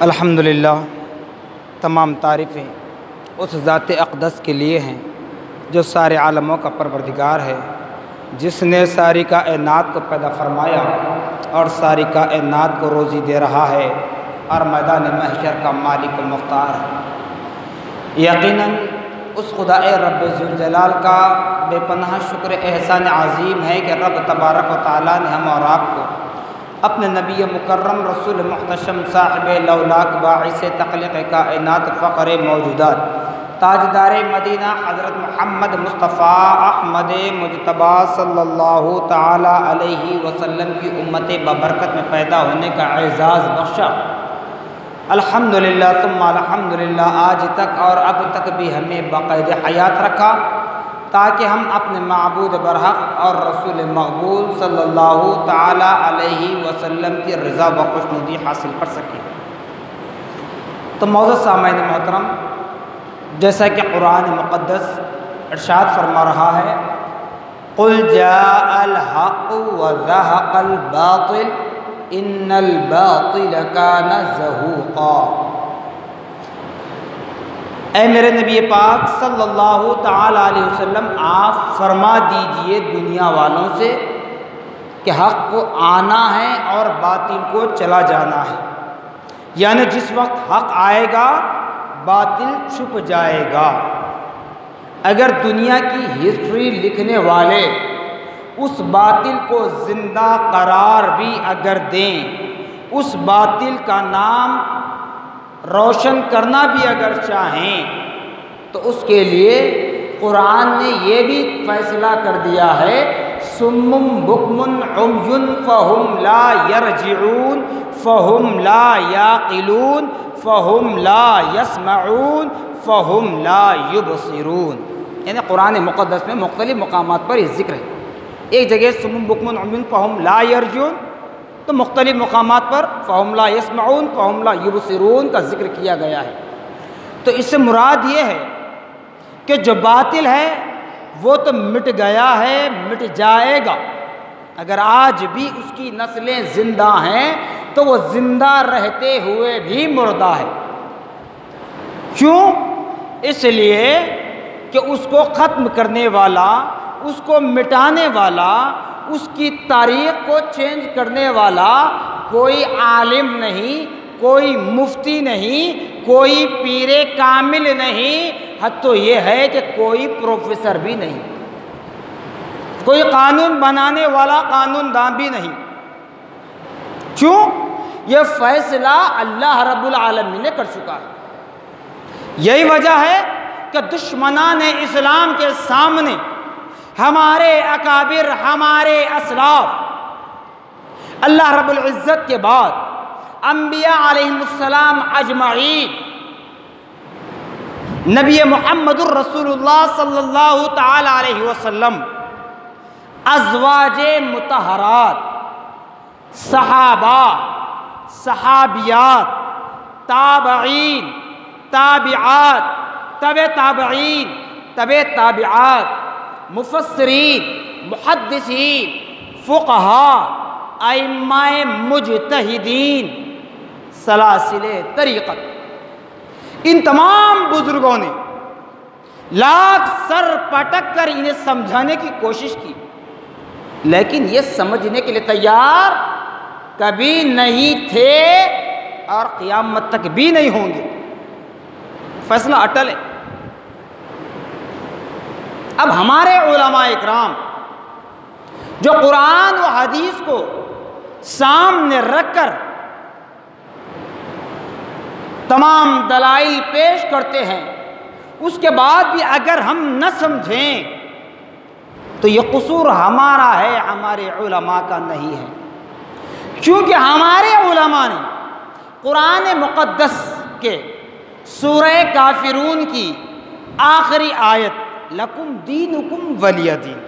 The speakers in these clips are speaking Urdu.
الحمدللہ تمام تعریفیں اس ذات اقدس کے لیے ہیں جو سارے عالموں کا پروردگار ہے، جس نے ساری کائنات کو پیدا فرمایا اور ساری کائنات کو روزی دے رہا ہے اور میدان محشر کا مالک و مختار ہے۔ یقیناً اس خدا رب ذوالجلال کا بے پناہ شکر احسان عظیم ہے کہ رب تبارک و تعالیٰ نے ہم اور آپ کو اپنے نبی مکرم رسول محتشم صاحب لولاک باعث تخلیق کائنات فقر موجودات تاجدار مدینہ حضرت محمد مصطفیٰ احمد مجتبیٰ صلی اللہ تعالی علیہ وسلم کی امت ببرکت میں پیدا ہونے کا اعزاز بخشا۔ الحمدللہ ثم الحمدللہ، آج تک اور اب تک بھی ہمیں باقاعدہ حیات رکھا تاکہ ہم اپنے معبود برحق اور رسول مقبول صلی اللہ تعالی علیہ وسلم کی رضا و خوشنودی حاصل کر سکیں۔ تو معزز سامعین محترم، جیسا کہ قرآن مقدس ارشاد فرما رہا ہے، قل جاء الحق وزهق الباطل ان الباطل كان زهوقا۔ اے میرے نبی پاک صلی اللہ تعالی علیہ وسلم، آپ فرما دیجئے دنیا والوں سے کہ حق کو آنا ہے اور باطل کو چلا جانا ہے، یعنی جس وقت حق آئے گا باطل چھپ جائے گا۔ اگر دنیا کی ہسٹری لکھنے والے اس باطل کو زندہ قرار بھی اگر دیں، اس باطل کا نام روشن کرنا بھی اگر چاہیں، تو اس کے لیے قرآن نے یہ بھی فیصلہ کر دیا ہے، صم بکم عمی فہم لا یرجعون فہم لا یعقلون فہم لا یسمعون فہم لا یبصرون۔ یعنی قرآن مقدس میں مختلف مقامات پر یہ ذکر ہے۔ ایک جگہ صم بکم عمی فہم لا یرجعون، تو مختلف مقامات پر فہم لا یسمعون فہم لا یبصرون کا ذکر کیا گیا ہے۔ تو اس سے مراد یہ ہے کہ جو باطل ہے وہ تو مٹ گیا ہے، مٹ جائے گا۔ اگر آج بھی اس کی نسلیں زندہ ہیں تو وہ زندہ رہتے ہوئے بھی مردہ ہے۔ کیوں؟ اس لیے کہ اس کو ختم کرنے والا، اس کو مٹانے والا، اس کی تاریخ کو چینج کرنے والا کوئی عالم نہیں، کوئی مفتی نہیں، کوئی پیر کامل نہیں، حتیٰ یہ ہے کہ کوئی پروفیسر بھی نہیں، کوئی قانون بنانے والا قانون دان بھی نہیں۔ کیوں؟ یہ فیصلہ اللہ رب العالمین نے کر چکا ہے۔ یہی وجہ ہے کہ دشمنان اسلام کے سامنے ہمارے اکابر، ہمارے اسلاف، اللہ رب العزت کے بعد انبیاء علیہ السلام اجمعین، نبی محمد الرسول اللہ صلی اللہ تعالی علیہ وسلم، ازواج مطہرات، صحابہ، صحابیات، تابعین، تابعات، تبع تابعین، تبع تابعات، مفسرین، محدثین، فقہاء، ائمہ مجتہدین، سلاسل طریقت، ان تمام بزرگوں نے لاکھ سر پٹک کر انہیں سمجھانے کی کوشش کی، لیکن یہ سمجھنے کے لیے تیار کبھی نہیں تھے اور قیامت تک بھی نہیں ہوں گے۔ فیصلہ اٹل ہے۔ اب ہمارے علماء اکرام جو قرآن و حدیث کو سامنے رکھ کر تمام دلائل پیش کرتے ہیں، اس کے بعد بھی اگر ہم نہ سمجھیں تو یہ قصور ہمارا ہے، ہمارے علماء کا نہیں ہے۔ کیونکہ ہمارے علماء نے قرآن مقدس کے سورہ کافرون کی آخری آیت لکم دینکم ولی دین،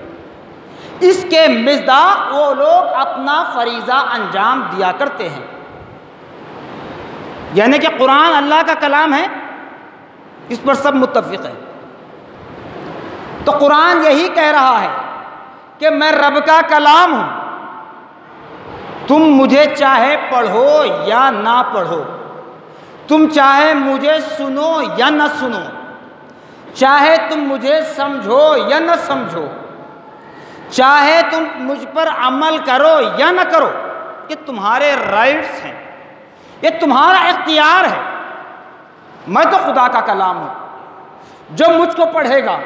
اس کے مصداق وہ لوگ اپنا فریضہ انجام دیا کرتے ہیں۔ یعنی کہ قرآن اللہ کا کلام ہے، اس پر سب متفق ہیں۔ تو قرآن یہی کہہ رہا ہے کہ میں رب کا کلام ہوں، تم مجھے چاہے پڑھو یا نہ پڑھو، تم چاہے مجھے سنو یا نہ سنو، چاہے تم مجھے سمجھو یا نہ سمجھو، چاہے تم مجھ پر عمل کرو یا نہ کرو، یہ تمہارے رائٹس ہیں، یہ تمہارا اختیار ہے۔ میں تو خدا کا کلام ہوں، جو مجھ کو پڑھے گا،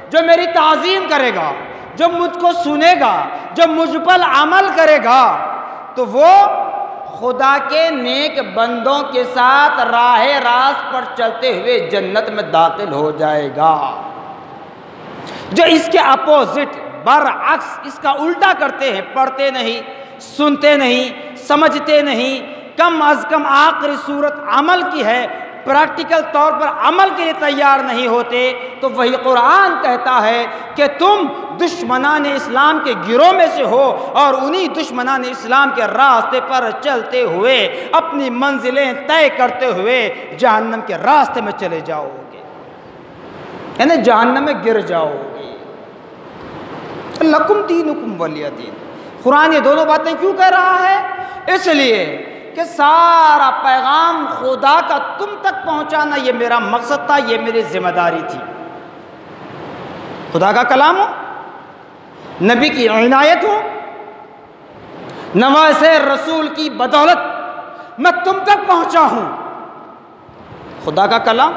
جو میری تعظیم کرے گا، جو مجھ کو سنے گا، جو مجھ پر عمل کرے گا، تو وہ خدا کے نیک بندوں کے ساتھ راہ راست پر چلتے ہوئے جنت میں داخل ہو جائے گا۔ جو اس کے اپوزٹ، برعکس، اس کا الٹا کرتے ہیں، پڑھتے نہیں، سنتے نہیں، سمجھتے نہیں، کم از کم آخری صورت عمل کی ہے، پریکٹیکل طور پر عمل کے لیے تیار نہیں ہوتے، تو وہی قرآن کہتا ہے کہ تم دشمنان اسلام کے گروہ میں سے ہو اور انہی دشمنان اسلام کے راستے پر چلتے ہوئے اپنی منزلیں طے کرتے ہوئے جہنم کے راستے میں چلے جاؤ گے، یعنی جہنم میں گر جاؤ گے۔ لکم دینکم ولی دین۔ قرآن یہ دونوں باتیں کیوں کہہ رہا ہے؟ اس لیے کہ سارا پیغام خدا کا تم تک پہنچانا یہ میرا مقصد تھا، یہ میری ذمہ داری تھی۔ خدا کا کلام ہو، نبی کی عنایت ہو، نواسے رسول کی بدولت میں تم تک پہنچا ہوں۔ خدا کا کلام،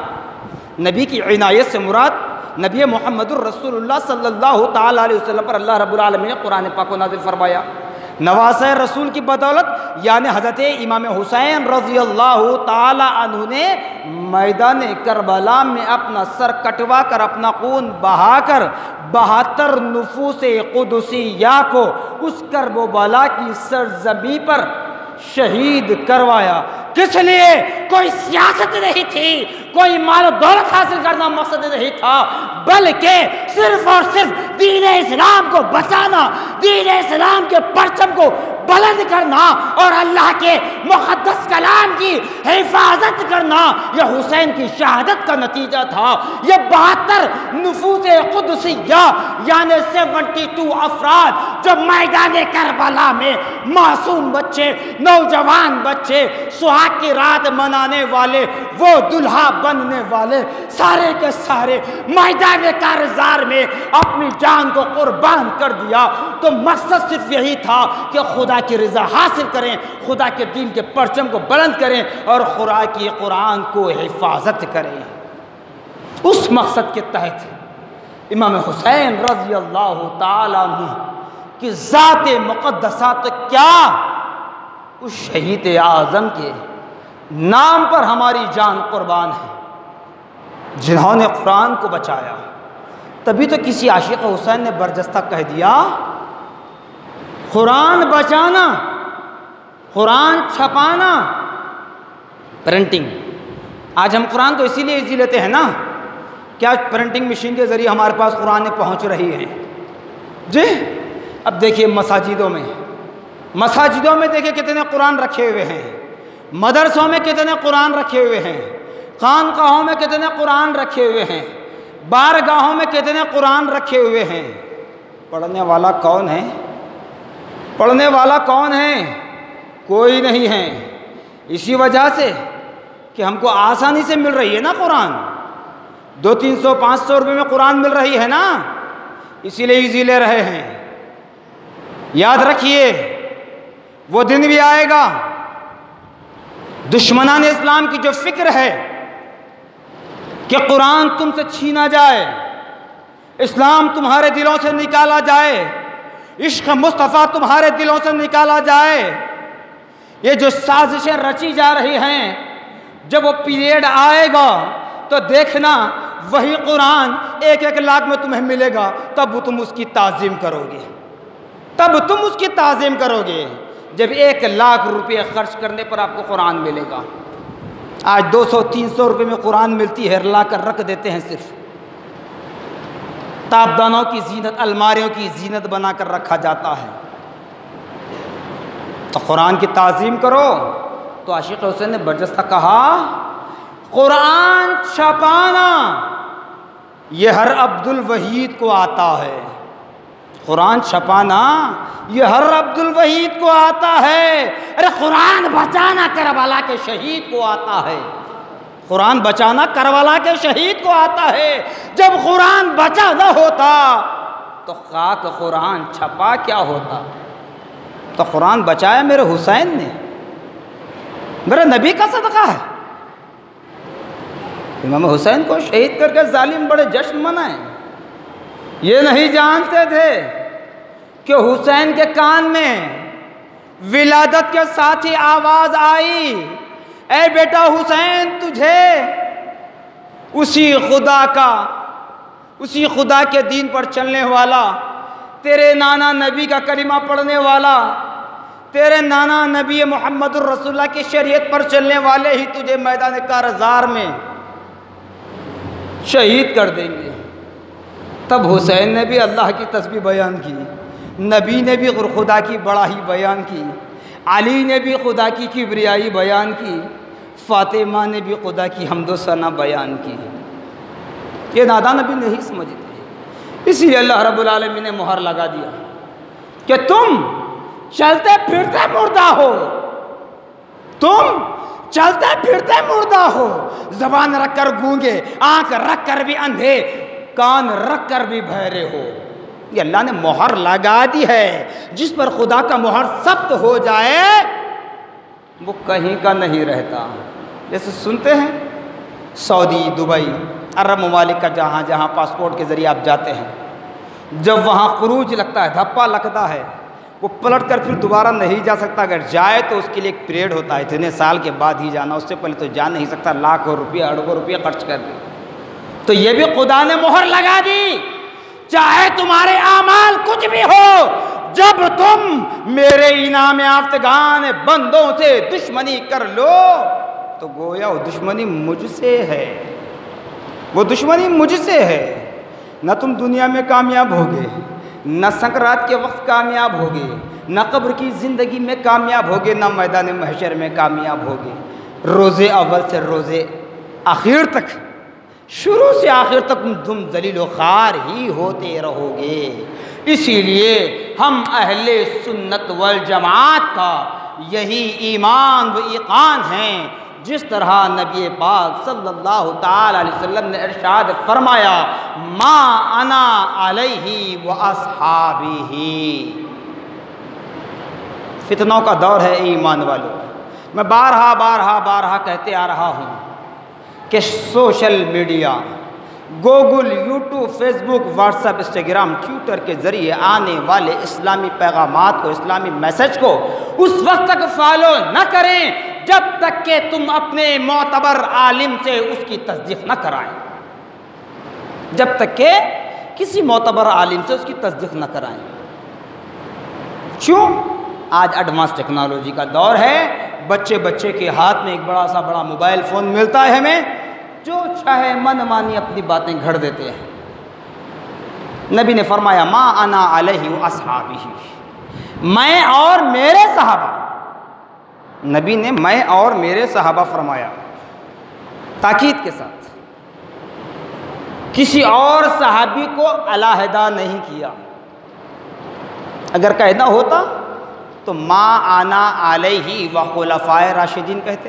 نبی کی عنایت سے مراد نبی محمد الرسول اللہ صلی اللہ تعالی علیہ وسلم پر اللہ رب العالمین نے قرآن پاک کو نازل فرمایا۔ نواسہ رسول کی بدولت یعنی حضرت امام حسین رضی اللہ تعالی عنہ نے میدان کربلا میں اپنا سر کٹوا کر، اپنا خون بہا کر 72 نفوس قدسیہ کو اس کرب و بلا کی سرزمین پر شہید کروایا۔ کس لیے؟ کوئی سیاست نہیں تھی، کوئی مال و دولت حاصل کرنا مقصد نہیں تھا، بلکہ صرف اور صرف دین اسلام کو بچانا، دین اسلام کے پرچم کو بلند کرنا اور اللہ کے مقدس کلام کی حفاظت کرنا، یہ حسین کی شہادت کا نتیجہ تھا۔ یہ 72 نفوس قدسیہ یعنی 72 افراد جو میدان کربلا میں معصوم بچے، نوجوان بچے، سہاگ کی رات منانے والے، وہ دلہا بننے والے، سارے کے سارے میدان کارزار میں اپنی جان کو قربان کر دیا، تو مقصد صرف یہی تھا کہ خدا کی رضا حاصل کریں، خدا کے دین کے پرچم کو بلند کریں اور خدا کی قرآن کو حفاظت کریں۔ اس مقصد کے تحت امام حسین رضی اللہ تعالیٰ عنہ کی ذات مقدسات کیا، اس شہید اعظم کے نام پر ہماری جان قربان ہے، جنہوں نے قرآن کو بچایا۔ تبھی تو کسی عاشق حسین نے برجستہ کہہ دیا، قرآن بچانا، قرآن چھپانا، پرنٹنگ۔ آج ہم قرآن تو اسی لیے ایزی لیتے ہیں نا کہ آج پرنٹنگ مشین کے ذریعے ہمارے پاس قرآن پہنچ رہی ہے جی۔ اب دیکھیے مساجدوں میں دیکھیے کتنے قرآن رکھے ہوئے ہیں، مدرسوں میں کتنے قرآن رکھے ہوئے ہیں، خانقاہوں میں کتنے قرآن رکھے ہوئے ہیں، بارگاہوں میں کتنے قرآن رکھے ہوئے ہیں۔ پڑھنے والا کون ہے؟ پڑھنے والا کون ہے؟ کوئی نہیں ہے۔ اسی وجہ سے کہ ہم کو آسانی سے مل رہی ہے نا قرآن، 200-300-500 روپے میں قرآن مل رہی ہے نا، اسی لیے ایزی لے رہے ہیں۔ یاد رکھیے وہ دن بھی آئے گا، دشمنان اسلام کی جو فکر ہے کہ قرآن تم سے چھینا جائے، اسلام تمہارے دلوں سے نکالا جائے، عشق مصطفیٰ تمہارے دلوں سے نکالا جائے، یہ جو سازشیں رچی جا رہی ہیں، جب وہ پیریڈ آئے گا تو دیکھنا وہی قرآن 1-1 لاکھ میں تمہیں ملے گا، تب تم اس کی تعظیم کرو گے، تب تم اس کی تعظیم کرو گے جب 1 لاکھ روپے خرچ کرنے پر آپ کو قرآن ملے گا۔ آج 200-300 روپے میں قرآن ملتی ہے، لا کر رکھ دیتے ہیں، صرف تابدانوں کی زینت، الماریوں کی زینت بنا کر رکھا جاتا ہے۔ تو قرآن کی تعظیم کرو۔ تو عاشق حسین نے برجستہ کہا، قرآن چھپانا یہ ہر عبد الوحید کو آتا ہے، قرآن چھپانا یہ ہر عبد الوحید کو آتا ہے، ارے قرآن بچانا کربلا کے شہید کو آتا ہے۔ قرآن بچانا کربلا کے شہید کو آتا ہے. جب قرآن بچا نہ ہوتا تو خاک قرآن چھپا کیا ہوتا. تو قرآن بچایا میرے حسین نے، میرے نبی کا صدقہ ہے. امام حسین کو شہید کر کے ظالم بڑے جشن منائیں. یہ نہیں جانتے تھے کہ حسین کے کان میں ولادت کے ساتھ ہی آواز آئی، اے بیٹا حسین، تجھے اسی خدا کے دین پر چلنے والا، تیرے نانا نبی کا کلمہ پڑھنے والا، تیرے نانا نبی محمد الرسول اللہ کی شریعت پر چلنے والے ہی تجھے میدان کارزار میں شہید کر دیں گے. تب حسین نے بھی اللہ کی تسبیح بیان کی، نبی نے بھی خدا کی بڑائی بیان کی، علی نے بھی خدا کی کبریائی بیان کی، فاطمہ نے بھی خدا کی حمد و ثنا بیان کی. یہ نادان نبی نہیں سمجھتے، اسی لیے اللہ رب العالمین نے مہر لگا دیا کہ تم چلتے پھرتے مردہ ہو، تم چلتے پھرتے مردہ ہو، زبان رکھ کر گونگے، آنکھ رکھ کر بھی اندھے، کان رکھ کر بھی بہرے ہو. یہ اللہ نے مہر لگا دی ہے. جس پر خدا کا مہر ثبت ہو جائے وہ کہیں کا نہیں رہتا. جیسے سنتے ہیں سعودی، دبئی، عرب ممالک کا جہاں جہاں پاسپورٹ کے ذریعے آپ جاتے ہیں، جب وہاں خروج لگتا ہے، دھپا لگتا ہے، وہ پلٹ کر پھر دوبارہ نہیں جا سکتا. اگر جائے تو اس کے لیے ایک پیریڈ ہوتا ہے، اتنے سال کے بعد ہی جانا، اس سے پہلے تو جا نہیں سکتا. لاکھوں روپیہ، اربوں روپیہ خرچ کر دے. تو یہ بھی خدا نے مہر لگا دی، چاہے تمہارے اعمال کچھ بھی ہو، جب تم میرے انعام یافتگان بندوں سے دشمنی کر لو تو گویا وہ دشمنی مجھ سے ہے، وہ دشمنی مجھ سے ہے. نہ تم دنیا میں کامیاب ہوگے، نہ سکرات کے وقت کامیاب ہوگے، نہ قبر کی زندگی میں کامیاب ہوگے، نہ میدان محشر میں کامیاب ہوگے. روزے اول سے روزے آخر تک، شروع سے آخر تک تم ذلیل و خوار ہی ہوتے رہو گے. اسی لیے ہم اہل سنت والجماعت کا یہی ایمان و ایقان ہیں. جس طرح نبی پاک صلی اللہ تعالی علیہ وسلم نے ارشاد فرمایا، ما انا علیہ و اصحابہ. فتنوں کا دور ہے ایمان والوں. میں بارہا کہتے آ رہا ہوں کہ social media, Google, YouTube, Facebook, WhatsApp, Instagram, Twitter کے ذریعے آنے والے اسلامی پیغامات کو، اسلامی میسج کو اس وقت تک فالو نہ کریں جب تک کہ تم اپنے معتبر عالم سے اس کی تصدیق نہ کرائیں. جب تک کہ کسی معتبر عالم سے اس کی تصدیق نہ کرائیں. کیوں؟ آج ایڈوانس ٹیکنالوجی کا دور ہے. بچے کے ہاتھ میں ایک بڑا موبائل فون ملتا ہے ہمیں، جو چاہے من مانی اپنی باتیں گھڑ دیتے ہیں. نبی نے فرمایا، ما انا علیہ و اصحابہ، میں اور میرے صحابہ. نبی نے میں اور میرے صحابہ فرمایا، تاکید کے ساتھ. کسی اور صحابی کو علیحدہ نہیں کیا. اگر کہنا ہوتا تو ما انا علیہ و خلفائے راشدین کہتے،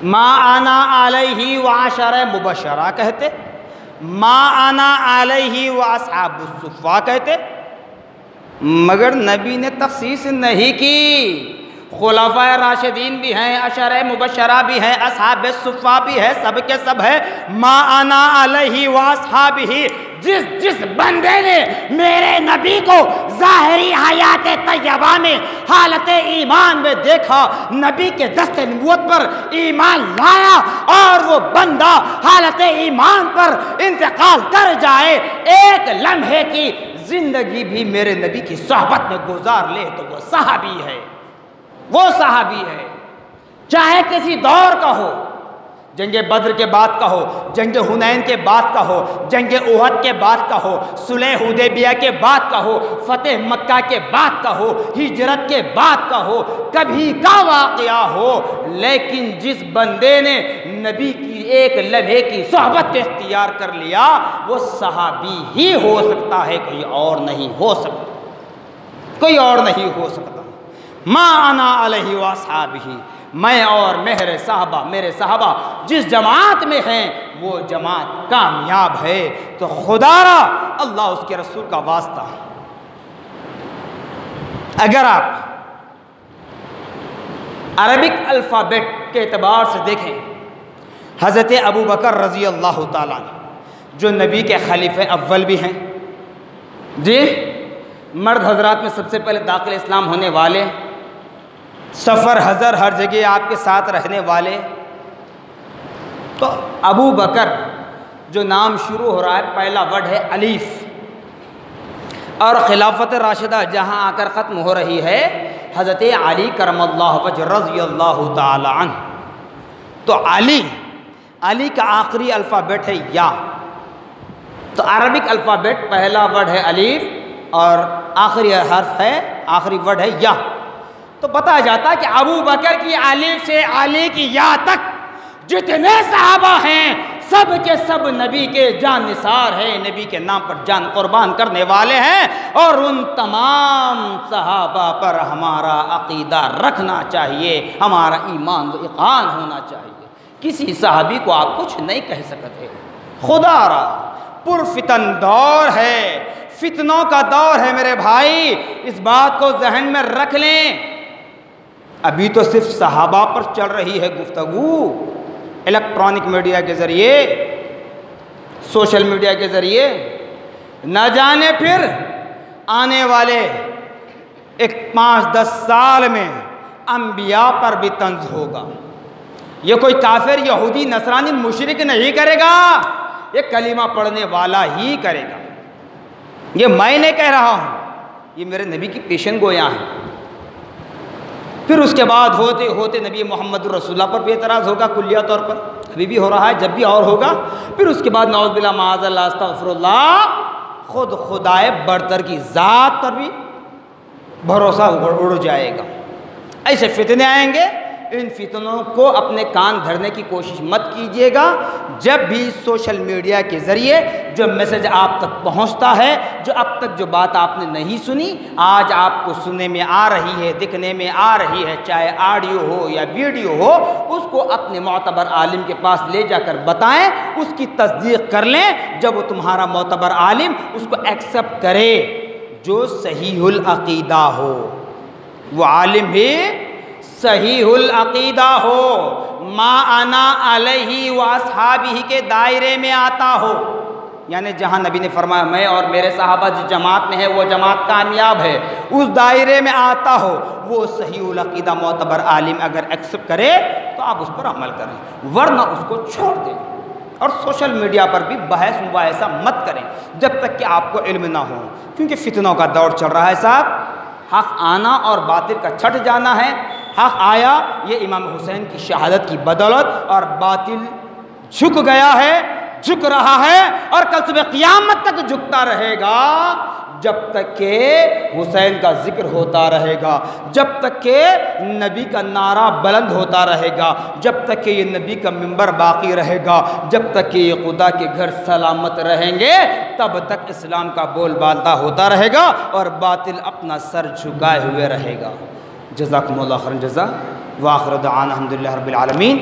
ما انا علیہ و عشرہ مبشرہ کہتے، ما انا علیہ و اصحاب الصفہ کہتے. مگر نبی نے تخصیص نہیں کی. خلفائے راشدین بھی ہیں، عشرہ مبشرہ بھی ہیں، اصحاب الصفہ بھی ہے، سب کے سب ہے. ما انا علیہ و اصحابہ. جس بندے نے میرے نبی کو ظاہری حیات طیبہ میں حالت ایمان میں دیکھا، نبی کے دست نبوت پر ایمان لایا، اور وہ بندہ حالت ایمان پر انتقال کر جائے، ایک لمحے کی زندگی بھی میرے نبی کی صحبت میں گزار لے، تو وہ صحابی ہے. وہ صحابی ہے. چاہے کسی دور کا ہو، جنگ بدر کے بعد کا ہو، جنگ حنین کے بعد کا ہو، جنگ احد کے بعد کا ہو، صلح حدیبیہ کے بعد کا ہو، فتح مکہ کے بعد کا ہو، ہجرت کے بعد کا ہو، کبھی کا واقعہ ہو، لیکن جس بندے نے نبی کی ایک لمحے کی صحبت اختیار کر لیا، وہ صحابی ہی ہو سکتا ہے، کوئی اور نہیں ہو سکتا، کوئی اور نہیں ہو سکتا. ما انا علیہ واصحابہ، میں اور میرے صحابہ جس جماعت میں ہیں وہ جماعت کامیاب ہے۔ تو خدا را اللہ اس کے رسول کا واسطہ، اگر آپ عربک الفابیٹ کے اعتبار سے دیکھیں، حضرت ابو بکر رضی اللہ تعالیٰ عنہ جو نبی کے خلیفہ اول بھی ہیں، جی مرد حضرات میں سب سے پہلے داخل اسلام ہونے والے، سفر حضر ہر جگہ آپ کے ساتھ رہنے والے، تو ابو بکر جو نام شروع ہو رہا ہے پہلا ورڈ ہے الف، اور خلافت راشدہ جہاں آ کر ختم ہو رہی ہے حضرت علی کرم اللہ وجہ رضی اللہ تعالی عنہ، تو علی کا آخری الفابیٹ ہے یا، تو عربک الفابیٹ پہلا ورڈ ہے الف اور آخری حرف ہے، آخری ورڈ ہے یا، تو بتایا جاتا ہے کہ ابو بکر کی الف سے علی کی یا تک جتنے صحابہ ہیں سب کے سب نبی کے جان نثار ہیں، نبی کے نام پر جان قربان کرنے والے ہیں، اور ان تمام صحابہ پر ہمارا عقیدہ رکھنا چاہیے، ہمارا ایمان و اقان ہونا چاہیے، کسی صحابی کو آپ کچھ نہیں کہہ سکتے۔ خدا را پرفتن دور ہے، فتنوں کا دور ہے میرے بھائی، اس بات کو ذہن میں رکھ لیں۔ ابھی تو صرف صحابہ پر چل رہی ہے گفتگو، الیکٹرانک میڈیا کے ذریعے، سوشل میڈیا کے ذریعے، نہ جانے پھر آنے والے 5-10 سال میں انبیاء پر بھی طنز ہوگا۔ یہ کوئی کافر یہودی نصرانی مشرک نہیں کرے گا، یہ کلمہ پڑھنے والا ہی کرے گا۔ یہ میں نہیں کہہ رہا ہوں، یہ میرے نبی کی پیشن گویاں ہیں۔ پھر اس کے بعد ہوتے ہوتے نبی محمد رسول اللہ پر بھی اعتراض ہوگا کلیہ طور پر، ابھی بھی ہو رہا ہے، جب بھی اور ہوگا۔ پھر اس کے بعد نعوذ باللہ معاذ اللہ استغفر اللہ، خود خدائے برتر کی ذات پر بھی بھروسہ اڑ جائے گا۔ ایسے فتنے آئیں گے، ان فتنوں کو اپنے کان دھرنے کی کوشش مت کیجیے گا۔ جب بھی سوشل میڈیا کے ذریعے جو میسج آپ تک پہنچتا ہے، جو اب تک جو بات آپ نے نہیں سنی، آج آپ کو سننے میں آ رہی ہے، دکھنے میں آ رہی ہے، چاہے آڈیو ہو یا ویڈیو ہو، اس کو اپنے معتبر عالم کے پاس لے جا کر بتائیں، اس کی تصدیق کر لیں۔ جب وہ تمہارا معتبر عالم اس کو ایکسپٹ کرے، جو صحیح العقیدہ ہو، وہ عالم بھی صحیح العقیدہ ہو، ما انا علیہ واصحابہ کے دائرے میں آتا ہو، یعنی جہاں نبی نے فرمایا میں اور میرے صحابہ جس جماعت میں ہے وہ جماعت کامیاب ہے، اس دائرے میں آتا ہو، وہ صحیح العقیدہ معتبر عالم اگر ایکسپٹ کرے تو آپ اس پر عمل کریں، ورنہ اس کو چھوڑ دیں۔ اور سوشل میڈیا پر بھی بحث مباحثہ مت کریں جب تک کہ آپ کو علم نہ ہو، کیونکہ فتنوں کا دور چل رہا ہے صاحب۔ حق آنا اور باطل کا چھٹ جانا ہے۔ حق آیا، یہ امام حسین کی شہادت کی بدولت، اور باطل جھک گیا ہے، جھک رہا ہے، اور کل صبح قیامت تک جھکتا رہے گا، جب تک کہ حسین کا ذکر ہوتا رہے گا، جب تک کہ نبی کا نعرہ بلند ہوتا رہے گا، جب تک کہ یہ نبی کا منبر باقی رہے گا، جب تک کہ یہ خدا کے گھر سلامت رہیں گے، تب تک اسلام کا بول بالتا ہوتا رہے گا اور باطل اپنا سر جھکائے ہوئے رہے گا۔ جزاکم اللہ خیرا جزا، وآخر دعوانا الحمدللہ رب العالمین۔